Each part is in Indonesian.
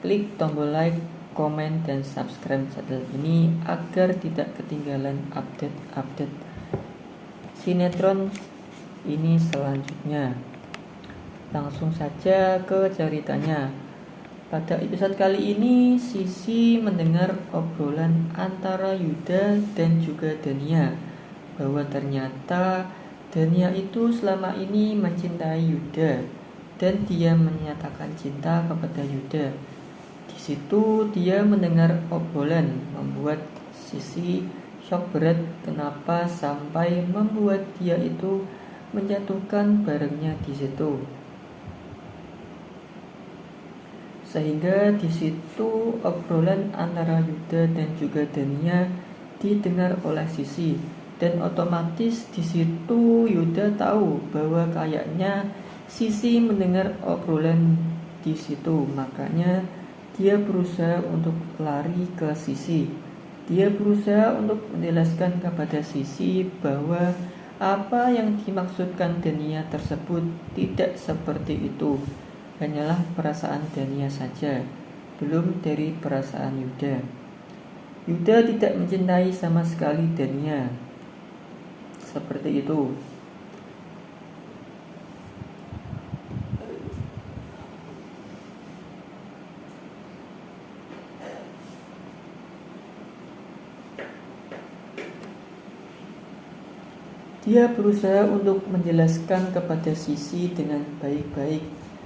Klik tombol like, komen, dan subscribe channel ini agar tidak ketinggalan update-update sinetron ini selanjutnya. Langsung saja ke ceritanya. Pada episode kali ini, Sisi mendengar obrolan antara Yuda dan juga Dania, bahwa ternyata Dania itu selama ini mencintai Yuda dan dia menyatakan cinta kepada Yuda. Di situ dia mendengar obrolan membuat Sisi shock berat, kenapa sampai membuat dia itu menjatuhkan barangnya di situ. Sehingga di situ obrolan antara Yuda dan juga Dania didengar oleh Sisi, dan otomatis di situ Yuda tahu bahwa kayaknya Sisi mendengar obrolan di situ, makanya dia berusaha untuk lari ke Sisi. Dia berusaha untuk menjelaskan kepada Sisi bahwa apa yang dimaksudkan Dania tersebut tidak seperti itu. Hanyalah perasaan Dania saja, belum dari perasaan Yuda. Yuda tidak mencintai sama sekali Dania. Seperti itu. Dia berusaha untuk menjelaskan kepada Sisi dengan baik-baik,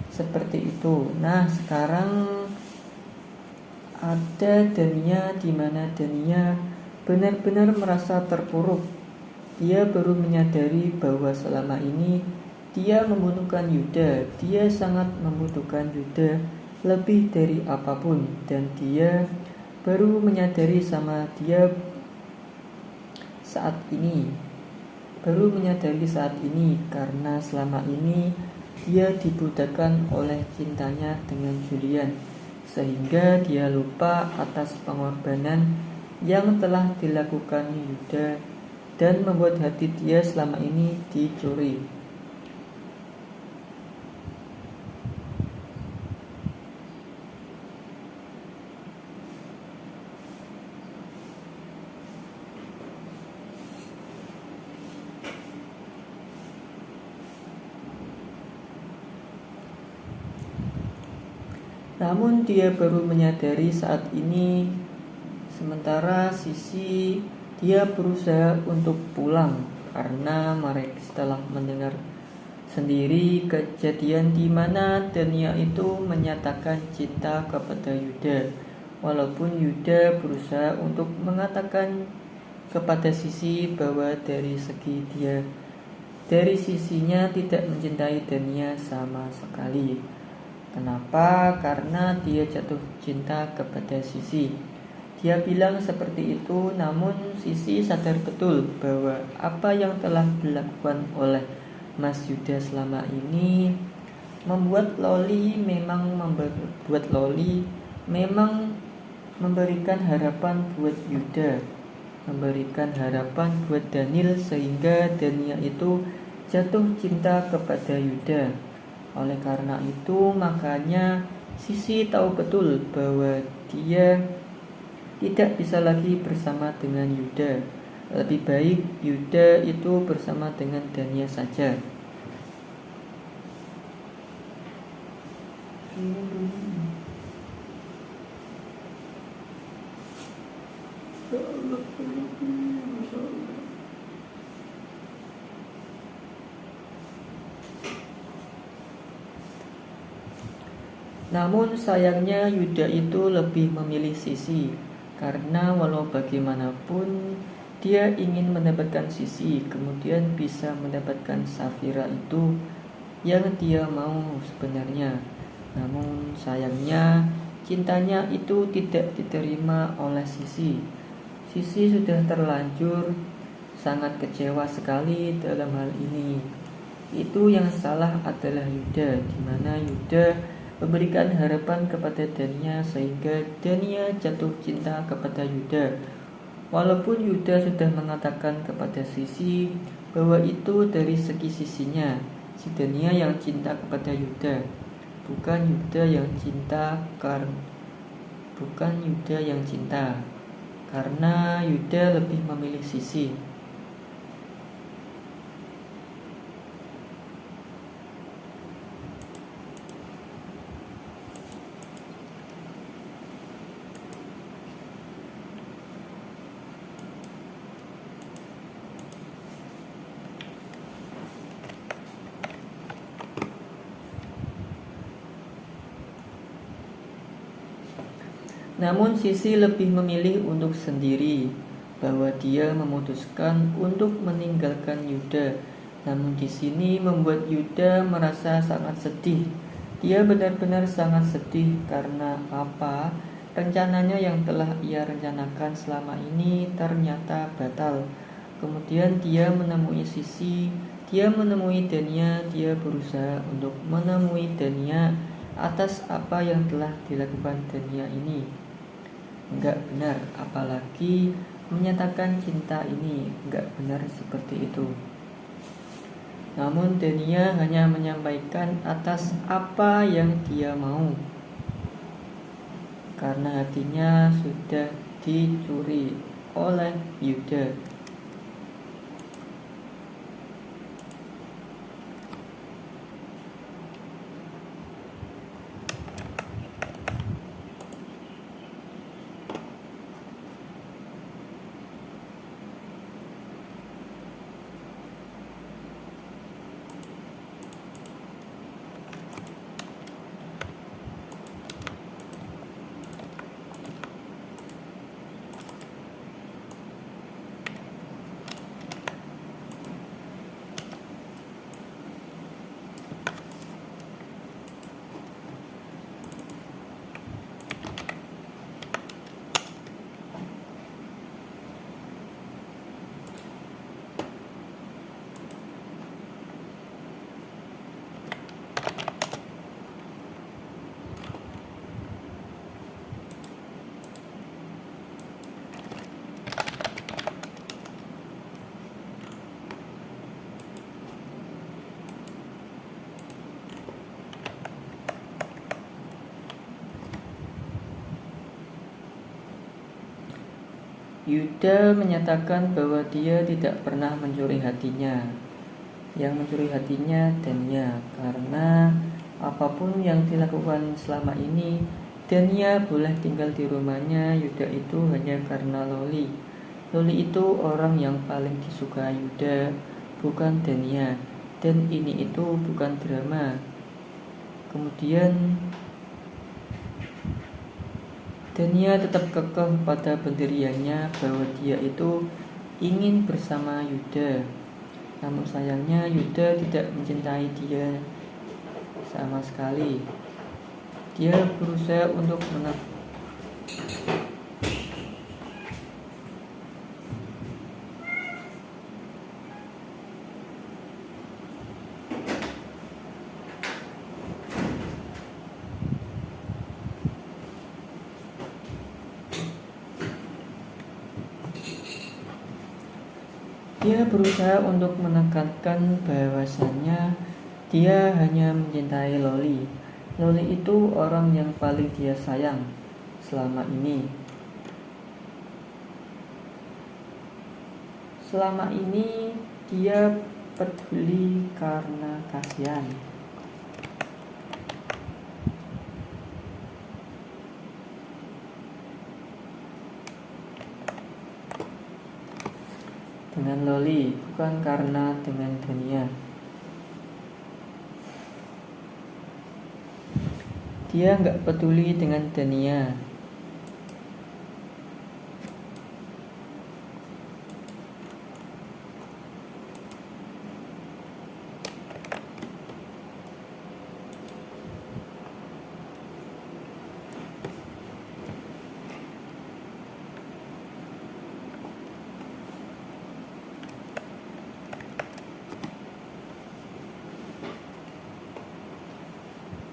seperti itu. Nah, sekarang ada Dania di mana Dania benar-benar merasa terpuruk. Dia baru menyadari bahwa selama ini dia membutuhkan Yuda. Dia sangat membutuhkan Yuda lebih dari apapun, dan dia baru menyadari saat ini karena selama ini dia dibutakan oleh cintanya dengan Julian, sehingga dia lupa atas pengorbanan yang telah dilakukan Yuda dan membuat hati dia selama ini dicuri. Namun dia baru menyadari saat ini. Sementara Sisi, dia berusaha untuk pulang karena mereka setelah mendengar sendiri kejadian di mana Dania itu menyatakan cinta kepada Yuda. Walaupun Yuda berusaha untuk mengatakan kepada Sisi bahwa dari sisinya tidak mencintai Dania sama sekali. Kenapa? Karena dia jatuh cinta kepada Sisi. Dia bilang seperti itu, namun Sisi sadar betul bahwa apa yang telah dilakukan oleh Mas Yuda selama ini membuat Loli memang memberikan harapan buat Yuda, memberikan harapan buat Daniel, sehingga Dania itu jatuh cinta kepada Yuda. Oleh karena itu, makanya Sisi tahu betul bahwa dia tidak bisa lagi bersama dengan Yuda. Lebih baik Yuda itu bersama dengan Dania saja. Namun sayangnya Yuda itu lebih memilih Sisi, karena walau bagaimanapun dia ingin mendapatkan Sisi, kemudian bisa mendapatkan Safira itu yang dia mau sebenarnya. Namun sayangnya cintanya itu tidak diterima oleh Sisi. Sisi sudah terlanjur sangat kecewa sekali dalam hal ini. Itu yang salah adalah Yuda, di mana Yuda memberikan harapan kepada Dania sehingga Dania jatuh cinta kepada Yuda. Walaupun Yuda sudah mengatakan kepada Sisi bahwa itu dari segi sisinya, si Dania yang cinta kepada Yuda, bukan Yuda yang cinta bukan Yuda yang cinta, karena Yuda lebih memilih Sisi. Namun Sisi lebih memilih untuk sendiri, bahwa dia memutuskan untuk meninggalkan Yuda. Namun di sini membuat Yuda merasa sangat sedih. Dia benar-benar sangat sedih karena apa? Rencananya yang telah ia rencanakan selama ini ternyata batal. Kemudian dia menemui Sisi, dia menemui Dania, dia berusaha untuk menemui Dania atas apa yang telah dilakukan Dania ini. Enggak benar, apalagi menyatakan cinta ini enggak benar seperti itu. Namun Dania hanya menyampaikan atas apa yang dia mau, karena hatinya sudah dicuri oleh Yuda. Yuda menyatakan bahwa dia tidak pernah mencuri hatinya. Yang mencuri hatinya Dania, karena apapun yang dilakukan selama ini, Dania boleh tinggal di rumahnya Yuda itu hanya karena Loli. Loli itu orang yang paling disuka Yuda, bukan Dania. Dan ini itu bukan drama. Kemudian Dania tetap kekeh pada pendiriannya bahwa dia itu ingin bersama Yuda. Namun sayangnya Yuda tidak mencintai dia sama sekali. Dia berusaha untuk menekankan bahwasannya dia hanya mencintai Loli. Loli itu orang yang paling dia sayang selama ini. Selama ini dia peduli karena kasihan. Dengan Loli, bukan karena dengan Dania. Dia nggak peduli dengan Dania.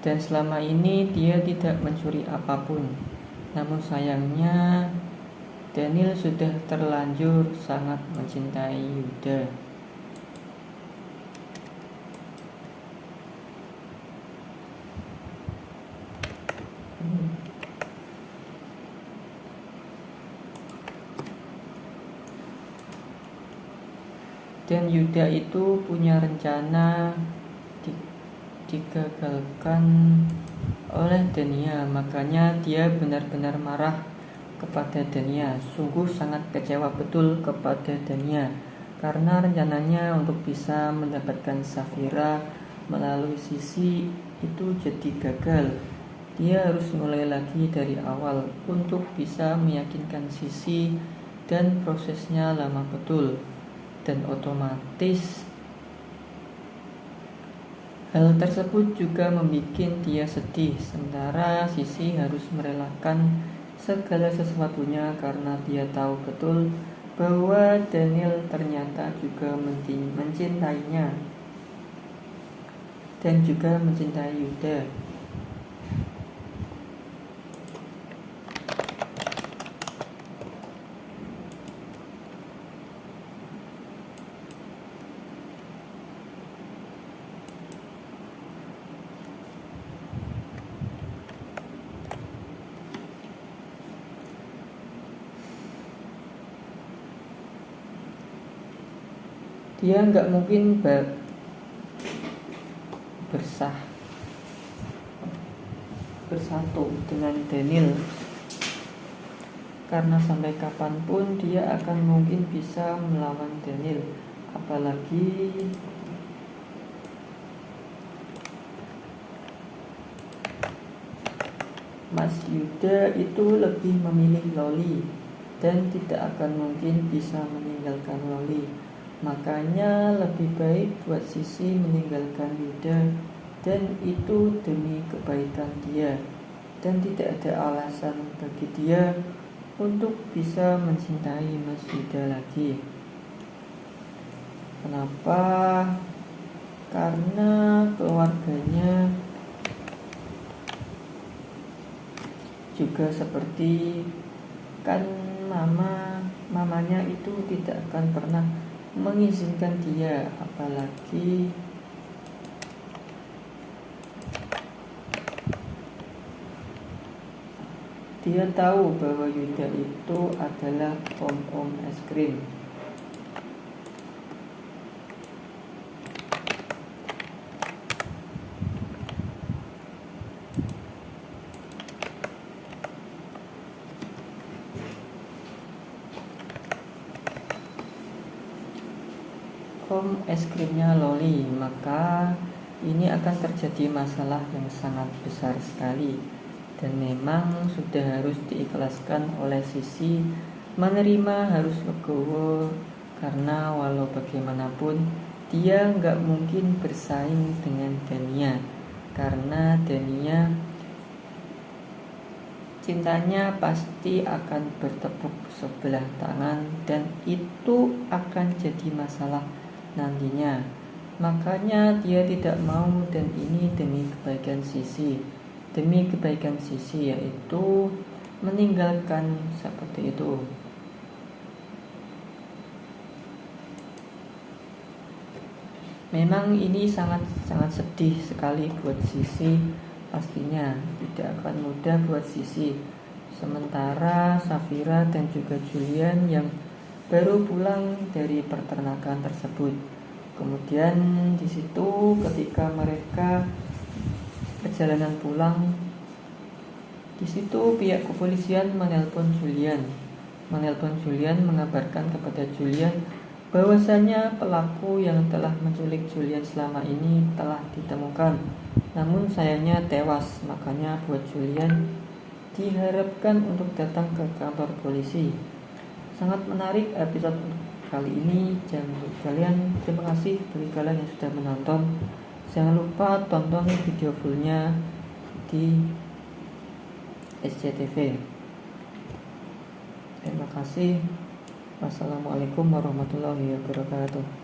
Dan selama ini dia tidak mencuri apapun. Namun sayangnya Daniel sudah terlanjur sangat mencintai Yuda. Dan Yuda itu punya rencana digagalkan oleh Denia. Makanya dia benar-benar marah kepada Denia. Sungguh sangat kecewa betul kepada Denia, karena rencananya untuk bisa mendapatkan Saphira melalui Sisi itu jadi gagal. Dia harus mulai lagi dari awal untuk bisa meyakinkan Sisi, dan prosesnya lama betul. Dan otomatis hal tersebut juga membuat dia sedih, sementara Sisi harus merelakan segala sesuatunya karena dia tahu betul bahwa Daniel ternyata juga mencintainya dan juga mencintai Yuda. Dia nggak mungkin bersatu dengan Daniel, karena sampai kapanpun dia akan mungkin bisa melawan Daniel. Apalagi Mas Yuda itu lebih memilih Loli dan tidak akan mungkin bisa meninggalkan Loli. Makanya lebih baik buat Sisi meninggalkan Yuda, dan itu demi kebaikan dia, dan tidak ada alasan bagi dia untuk bisa mencintai Mas Yuda lagi. Kenapa? Karena keluarganya juga seperti kan mamanya itu tidak akan pernah mengizinkan dia, apalagi dia tahu bahwa Yuda itu adalah om es krim. Om es krimnya Loli, maka ini akan terjadi masalah yang sangat besar sekali, dan memang sudah harus diikhlaskan oleh Sisi menerima harus legowo, karena walau bagaimanapun dia nggak mungkin bersaing dengan Dania, karena Dania cintanya pasti akan bertepuk sebelah tangan, dan itu akan jadi masalah nantinya. Makanya dia tidak mau, dan ini demi kebaikan Sisi, yaitu meninggalkan seperti itu. Memang ini sangat sedih sekali buat Sisi, pastinya tidak akan mudah buat Sisi. Sementara Saphira dan juga Julian yang baru pulang dari peternakan tersebut. Kemudian di situ ketika mereka perjalanan pulang, di situ pihak kepolisian menelpon Julian mengabarkan kepada Julian bahwasanya pelaku yang telah menculik Julian selama ini telah ditemukan, namun sayangnya tewas. Makanya buat Julian diharapkan untuk datang ke kantor polisi. Sangat menarik episode kali ini. Terima kasih bagi kalian yang sudah menonton. Jangan lupa tonton video fullnya di SCTV. Terima kasih. Wassalamualaikum warahmatullahi wabarakatuh.